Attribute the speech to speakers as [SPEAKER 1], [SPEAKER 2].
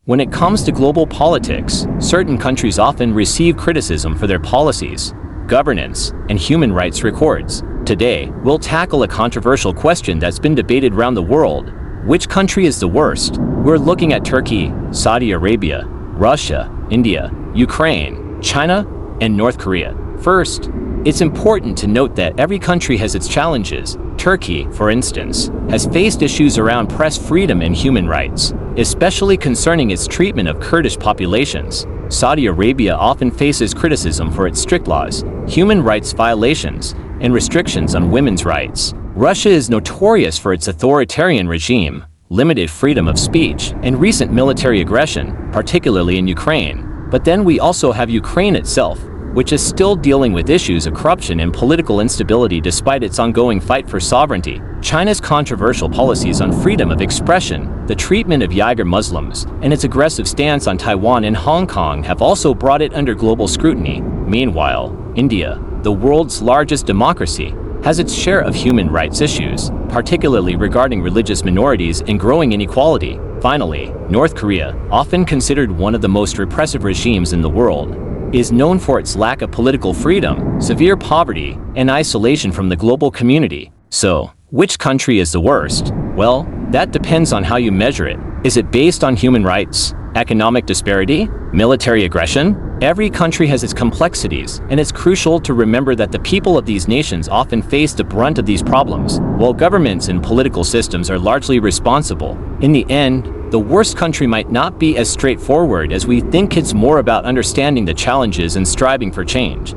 [SPEAKER 1] When it comes to global politics, certain countries often receive criticism for their policies, governance, and human rights records. Today, we'll tackle a controversial question that's been debated around the world. Which country is the worst? We're looking at Turkey, Saudi Arabia, Russia, India, Ukraine, China, and North Korea. First, it's important to note that every country has its challenges. Turkey, for instance, has faced issues around press freedom and human rights, especially concerning its treatment of Kurdish populations. Saudi Arabia often faces criticism for its strict laws, human rights violations, and restrictions on women's rights. Russia is notorious for its authoritarian regime, limited freedom of speech, and recent military aggression, particularly in Ukraine. But then we also have Ukraine itself, which is still dealing with issues of corruption and political instability despite its ongoing fight for sovereignty. China's controversial policies on freedom of expression, the treatment of Uyghur Muslims, and its aggressive stance on Taiwan and Hong Kong have also brought it under global scrutiny. Meanwhile, India, the world's largest democracy, has its share of human rights issues, particularly regarding religious minorities and growing inequality. Finally, North Korea, often considered one of the most repressive regimes in the world, is known for its lack of political freedom, severe poverty, and isolation from the global community. So, which country is the worst? Well, that depends on how you measure it. Is it based on human rights, economic disparity, military aggression? Every country has its complexities, and it's crucial to remember that the people of these nations often face the brunt of these problems, while governments and political systems are largely responsible. In the end, the worst country might not be as straightforward as we think. It's more about understanding the challenges and striving for change.